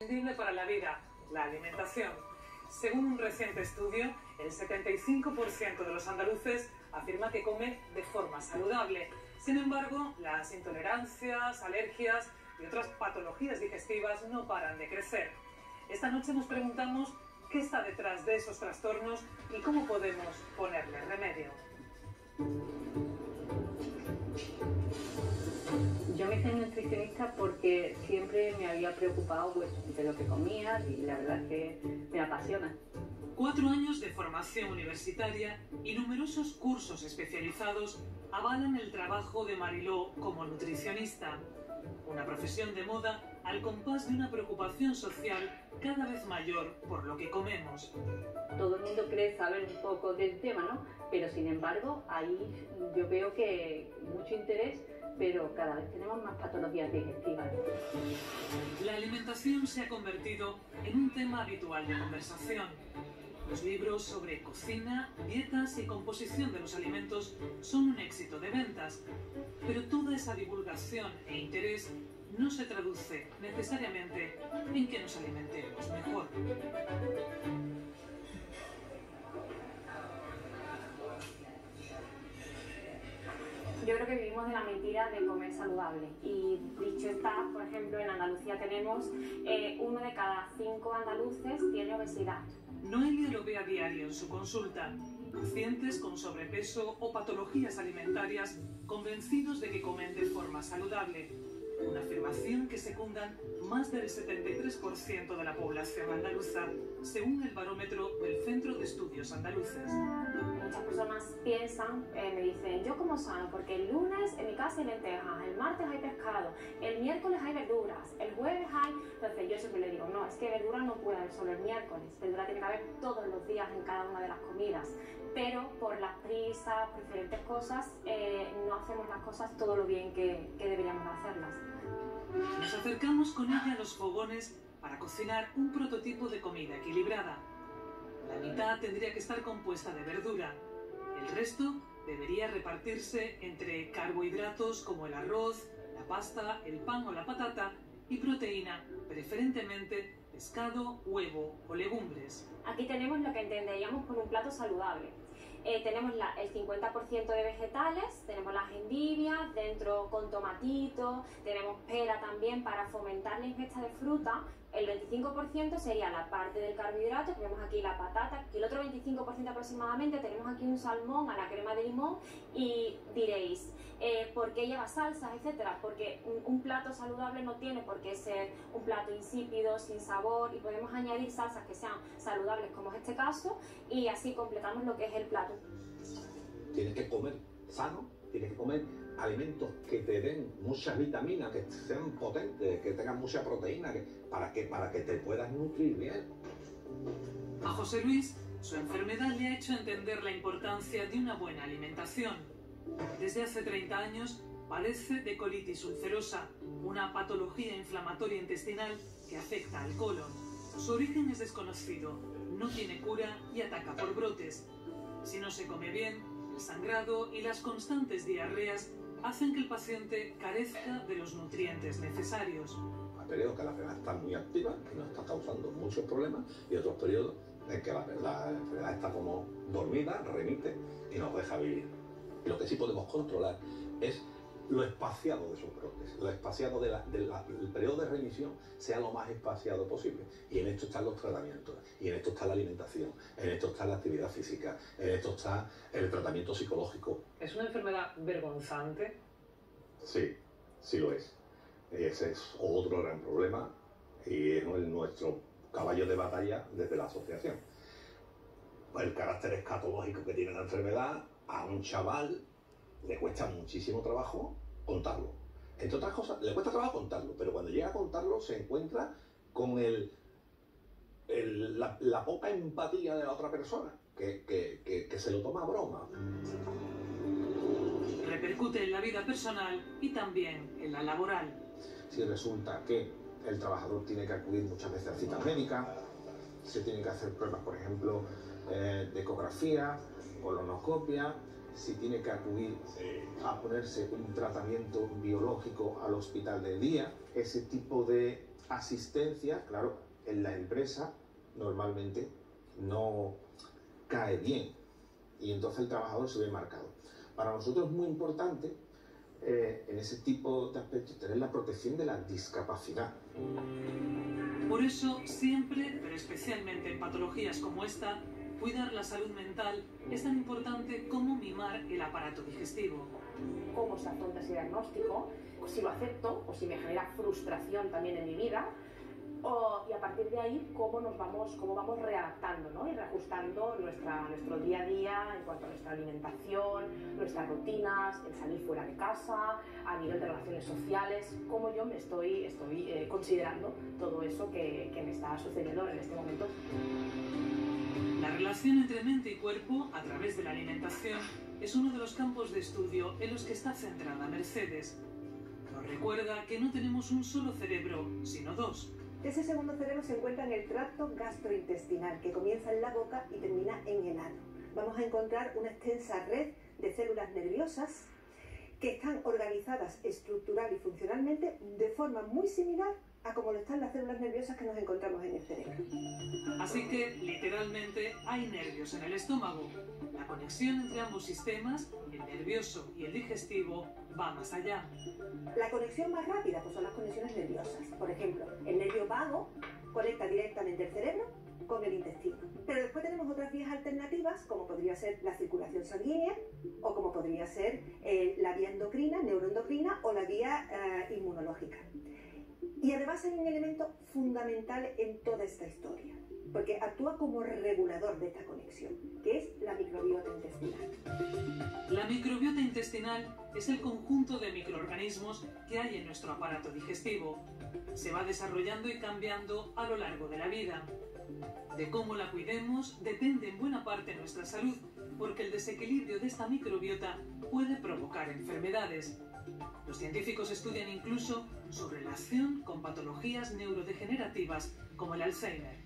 Imprescindible para la vida, la alimentación. Según un reciente estudio, el 75% de los andaluces afirma que come de forma saludable. Sin embargo, las intolerancias, alergias y otras patologías digestivas no paran de crecer. Esta noche nos preguntamos qué está detrás de esos trastornos y cómo podemos ponerle remedio. Yo me hice nutricionista porque siempre me había preocupado de lo que comía y la verdad es que me apasiona. 4 años de formación universitaria y numerosos cursos especializados avalan el trabajo de Mariló como nutricionista. Una profesión de moda al compás de una preocupación social cada vez mayor por lo que comemos. Todo el mundo cree saber un poco del tema, ¿no? Pero sin embargo, ahí yo veo que mucho interés, pero cada vez tenemos más patologías digestivas. La alimentación se ha convertido en un tema habitual de conversación. Los libros sobre cocina, dietas y composición de los alimentos son un éxito de ventas, pero toda esa divulgación e interés no se traduce necesariamente en que nos alimentemos mejor. Yo creo que vivimos de la mentira de comer saludable y dicho está, por ejemplo, en Andalucía tenemos 1 de cada 5 andaluces tiene obesidad. Noelia lo ve a diario en su consulta. Pacientes con sobrepeso o patologías alimentarias convencidos de que comen de forma saludable. Una afirmación que secundan más del 73% de la población andaluza, según el barómetro del Centro de Estudios Andaluces. Muchas personas piensan, me dicen, yo como sano, porque el lunes en mi casa hay lentejas, el martes hay pescado, el miércoles hay verduras, el jueves hay... Entonces yo siempre le digo, no, es que verdura no puede haber solo el miércoles, verdura tiene que haber todos los días en cada una de las comidas, pero por las prisas, por diferentes cosas, no hacemos las cosas todo lo bien que deberíamos hacerlas. Nos acercamos con ella a los fogones para cocinar un prototipo de comida equilibrada. La mitad tendría que estar compuesta de verdura. El resto debería repartirse entre carbohidratos como el arroz, la pasta, el pan o la patata y proteína, preferentemente pescado, huevo o legumbres. Aquí tenemos lo que entenderíamos por un plato saludable. Tenemos el 50% de vegetales, tenemos las endivias, dentro con tomatito, tenemos pera también para fomentar la ingesta de fruta. El 25% sería la parte del carbohidrato, que vemos aquí la patata, y el otro 25% aproximadamente tenemos aquí un salmón a la crema de limón y diréis, ¿por qué lleva salsas, etcétera? Porque un plato saludable no tiene por qué ser un plato insípido, sin sabor, y podemos añadir salsas que sean saludables, como es este caso, y así completamos lo que es el plato. Tienes que comer sano, tienes que comer alimentos que te den muchas vitaminas, que sean potentes, que tengan mucha proteína, para que te puedas nutrir bien. A José Luis, su enfermedad le ha hecho entender la importancia de una buena alimentación. Desde hace 30 años padece de colitis ulcerosa, una patología inflamatoria intestinal que afecta al colon. Su origen es desconocido, no tiene cura y ataca por brotes. Si no se come bien, el sangrado y las constantes diarreas hacen que el paciente carezca de los nutrientes necesarios. Hay periodos que la enfermedad está muy activa, que nos está causando muchos problemas, y otros periodos en que la enfermedad está como dormida, remite y nos deja vivir. Y lo que sí podemos controlar es lo espaciado de esos brotes, lo espaciado del periodo de remisión sea lo más espaciado posible. Y en esto están los tratamientos, y en esto está la alimentación, en esto está la actividad física, en esto está el tratamiento psicológico. ¿Es una enfermedad vergonzante? Sí, sí lo es. Ese es otro gran problema y es nuestro caballo de batalla desde la asociación. El carácter escatológico que tiene la enfermedad a un chaval le cuesta muchísimo trabajo contarlo. Entre otras cosas, le cuesta trabajo contarlo, pero cuando llega a contarlo se encuentra con la poca empatía de la otra persona, que se lo toma a broma. Repercute en la vida personal y también en la laboral. Si resulta que el trabajador tiene que acudir muchas veces a citas médicas, se tienen que hacer pruebas, por ejemplo, de ecografía, colonoscopia, si tiene que acudir a ponerse un tratamiento biológico al hospital del día, ese tipo de asistencia, claro, en la empresa normalmente no cae bien y entonces el trabajador se ve marcado. Para nosotros es muy importante en ese tipo de aspectos tener la protección de la discapacidad. Por eso siempre, pero especialmente en patologías como esta, cuidar la salud mental es tan importante como mimar el aparato digestivo. Cómo se afronta ese diagnóstico, si lo acepto o si me genera frustración también en mi vida, y a partir de ahí cómo vamos readaptando, ¿no? Y reajustando nuestro día a día en cuanto a nuestra alimentación, nuestras rutinas, el salir fuera de casa, a nivel de relaciones sociales, cómo yo me estoy considerando todo eso que me está sucediendo en este momento. La relación entre mente y cuerpo a través de la alimentación es uno de los campos de estudio en los que está centrada Mercedes. Nos recuerda que no tenemos un solo cerebro, sino dos. Ese segundo cerebro se encuentra en el tracto gastrointestinal, que comienza en la boca y termina en el ano. Vamos a encontrar una extensa red de células nerviosas que están organizadas estructural y funcionalmente de forma muy similar a como lo están las células nerviosas que nos encontramos en el cerebro. Así que, literalmente, hay nervios en el estómago. La conexión entre ambos sistemas, el nervioso y el digestivo, va más allá. La conexión más rápida pues son las conexiones nerviosas. Por ejemplo, el nervio vago conecta directamente el cerebro con el intestino. Pero después tenemos otras vías alternativas, como podría ser la circulación sanguínea, o como podría ser la vía endocrina, neuroendocrina, o la vía inmunológica. Y además hay un elemento fundamental en toda esta historia, porque actúa como regulador de esta conexión, que es la microbiota intestinal. La microbiota intestinal es el conjunto de microorganismos que hay en nuestro aparato digestivo. Se va desarrollando y cambiando a lo largo de la vida. De cómo la cuidemos depende en buena parte nuestra salud, porque el desequilibrio de esta microbiota puede provocar enfermedades. Los científicos estudian incluso su relación con patologías neurodegenerativas como el Alzheimer.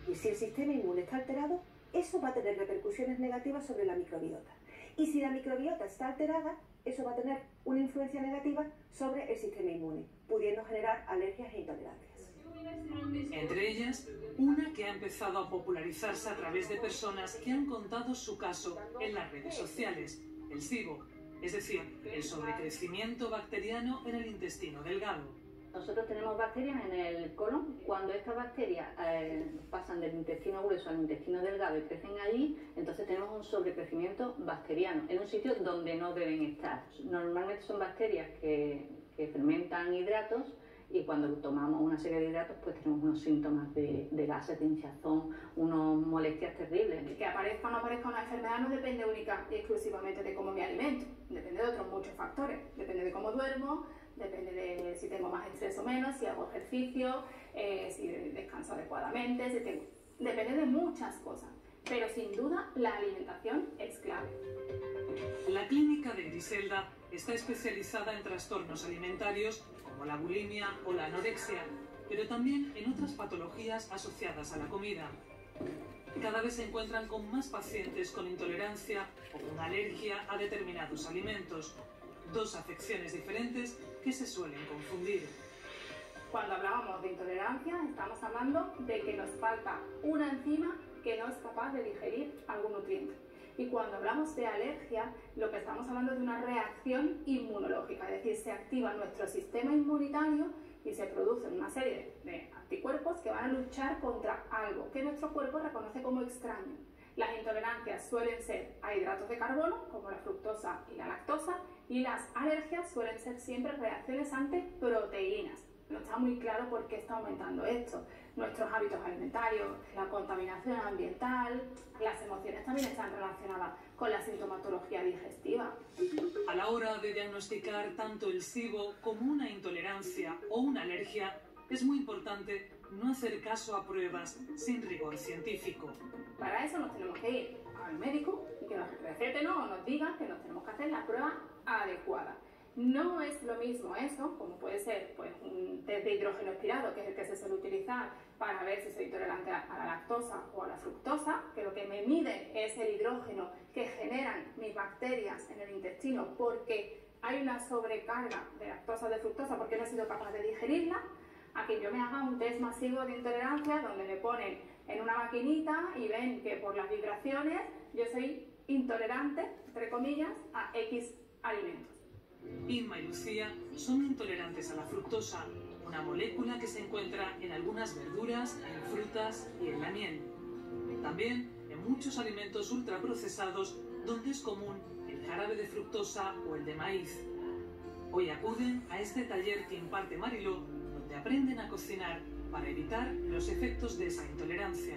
Y si el sistema inmune está alterado, eso va a tener repercusiones negativas sobre la microbiota. Y si la microbiota está alterada, eso va a tener una influencia negativa sobre el sistema inmune, pudiendo generar alergias e intolerancias. Entre ellas, una que ha empezado a popularizarse a través de personas que han contado su caso en las redes sociales, el SIBO, es decir, el sobrecrecimiento bacteriano en el intestino delgado. Nosotros tenemos bacterias en el colon. Cuando estas bacterias pasan del intestino grueso al intestino delgado y crecen allí, entonces tenemos un sobrecrecimiento bacteriano en un sitio donde no deben estar. Normalmente son bacterias que fermentan hidratos, y cuando tomamos una serie de hidratos pues tenemos unos síntomas de gases, de hinchazón, unas molestias terribles. Que aparezca o no aparezca una enfermedad no depende única y exclusivamente de cómo me alimento, depende de otros muchos factores, depende de cómo duermo, depende de si tengo más estrés o menos, si hago ejercicio, si descanso adecuadamente, depende de muchas cosas, pero sin duda la alimentación es clave. La clínica de Griselda está especializada en trastornos alimentarios como la bulimia o la anorexia, pero también en otras patologías asociadas a la comida. Cada vez se encuentran con más pacientes con intolerancia o con alergia a determinados alimentos, dos afecciones diferentes que se suelen confundir. Cuando hablábamos de intolerancia, estamos hablando de que nos falta una enzima que no es capaz de digerir algún nutriente. Y cuando hablamos de alergia, lo que estamos hablando es de una reacción inmunológica, es decir, se activa nuestro sistema inmunitario y se producen una serie de anticuerpos que van a luchar contra algo que nuestro cuerpo reconoce como extraño. Las intolerancias suelen ser a hidratos de carbono, como la fructosa y la lactosa, y las alergias suelen ser siempre reacciones ante proteínas. No está muy claro por qué está aumentando esto. Nuestros hábitos alimentarios, la contaminación ambiental, las emociones también están relacionadas con la sintomatología digestiva. A la hora de diagnosticar tanto el SIBO como una intolerancia o una alergia, es muy importante no hacer caso a pruebas sin rigor científico. Para eso nos tenemos que ir al médico y que nos receten o nos digan que nos tenemos que hacer la prueba adecuada. No es lo mismo eso, como puede ser pues, un test de hidrógeno expirado, que es el que se suele utilizar para ver si soy intolerante a la lactosa o a la fructosa, que lo que me mide es el hidrógeno que generan mis bacterias en el intestino porque hay una sobrecarga de lactosa o de fructosa porque no he sido capaz de digerirla, a que yo me haga un test masivo de intolerancia donde me ponen en una maquinita y ven que por las vibraciones yo soy intolerante, entre comillas, a X alimentos. Inma y Lucía son intolerantes a la fructosa, una molécula que se encuentra en algunas verduras, en frutas y en la miel. También en muchos alimentos ultraprocesados donde es común el jarabe de fructosa o el de maíz. Hoy acuden a este taller que imparte Mariló, donde aprenden a cocinar para evitar los efectos de esa intolerancia.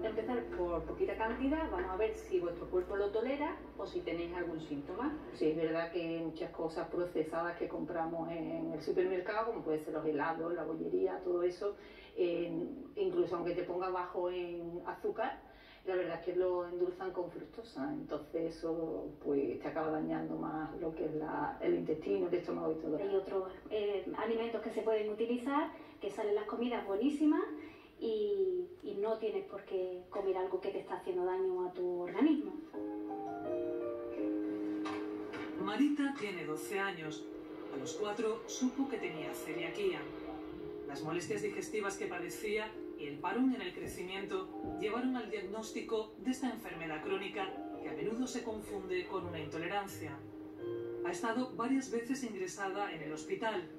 Empezar por poquita cantidad, vamos a ver si vuestro cuerpo lo tolera o si tenéis algún síntoma. Si es verdad que muchas cosas procesadas que compramos en el supermercado, como puede ser los helados, la bollería, todo eso, incluso aunque te ponga bajo en azúcar, la verdad es que lo endulzan con fructosa, entonces eso pues te acaba dañando más lo que es el intestino, el estómago y todo. Hay otros alimentos que se pueden utilizar, que salen las comidas buenísimas y no tienes por qué comer algo que te está haciendo daño a tu organismo. Marita tiene 12 años. A los 4 supo que tenía celiaquía. Las molestias digestivas que padecía y el parón en el crecimiento llevaron al diagnóstico de esta enfermedad crónica que a menudo se confunde con una intolerancia. Ha estado varias veces ingresada en el hospital.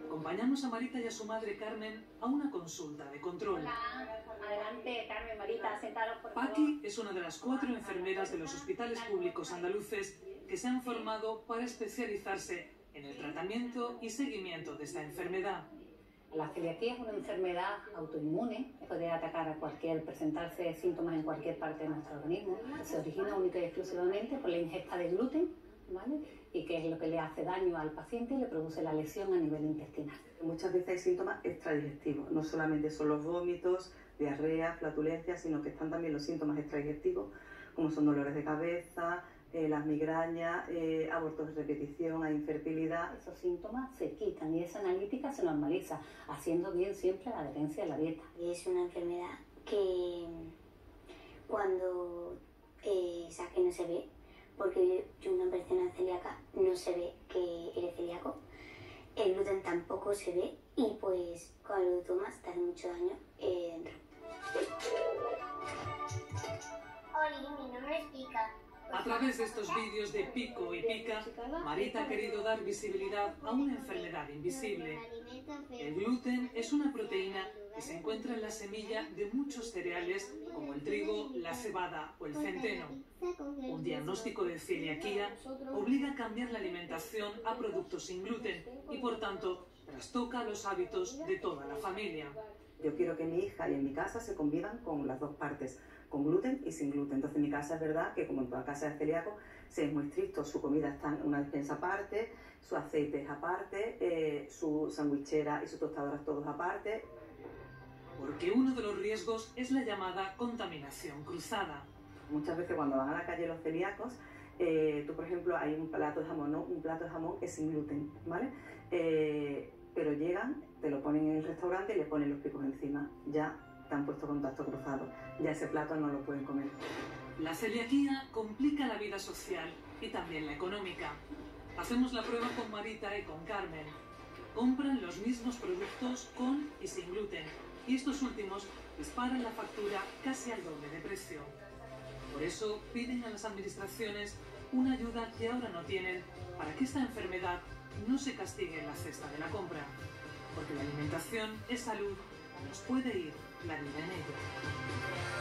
Acompañamos a Marita y a su madre Carmen a una consulta de control. Hola, adelante Carmen, Marita, sentaros por favor. Paqui es una de las 4 enfermeras de los hospitales públicos andaluces que se han formado para especializarse en el tratamiento y seguimiento de esta enfermedad. La celiaquía es una enfermedad autoinmune, puede atacar a presentarse síntomas en cualquier parte de nuestro organismo. Se origina única y exclusivamente por la ingesta de gluten, ¿vale? Y que es lo que le hace daño al paciente y le produce la lesión a nivel intestinal. Muchas veces hay síntomas extradigestivos, no solamente son los vómitos, diarrea, flatulencia, sino que están también los síntomas extradigestivos, como son dolores de cabeza, las migrañas, abortos de repetición, hay infertilidad. Esos síntomas se quitan y esa analítica se normaliza, haciendo bien siempre la adherencia a la dieta. Es una enfermedad que cuando que no se ve, porque yo una persona celíaca no se ve que eres celíaco, el gluten tampoco se ve y pues cuando lo tomas te hace mucho daño dentro. Hola, mi nombre es Pica. A través de estos vídeos de Pico y Pica, Marita ha querido dar visibilidad a una enfermedad invisible. El gluten es una proteína que se encuentra en la semilla de muchos cereales como el trigo, la cebada o el centeno. Un diagnóstico de celiaquía obliga a cambiar la alimentación a productos sin gluten y, por tanto, trastoca los hábitos de toda la familia. Yo quiero que mi hija y en mi casa se convivan con las dos partes, con gluten y sin gluten. Entonces en mi casa es verdad que, como en toda casa de celíaco, se es muy estricto, su comida está en una despensa aparte, su aceite es aparte, su sandwichera y su tostadora todos aparte. Porque uno de los riesgos es la llamada contaminación cruzada. Muchas veces cuando van a la calle los celíacos, tú por ejemplo hay un plato de jamón, ¿no? Un plato de jamón es sin gluten, ¿vale? Pero llegan, te lo ponen en el restaurante y le ponen los picos encima. Ya te han puesto contacto cruzado, ya ese plato no lo pueden comer. La celiaquía complica la vida social y también la económica. Hacemos la prueba con Marita y con Carmen. Compran los mismos productos con y sin gluten y estos últimos disparan la factura casi al doble de precio. Por eso piden a las administraciones una ayuda que ahora no tienen para que esta enfermedad no se castigue en la cesta de la compra. Porque la alimentación es salud, nos puede ir la vida en ello.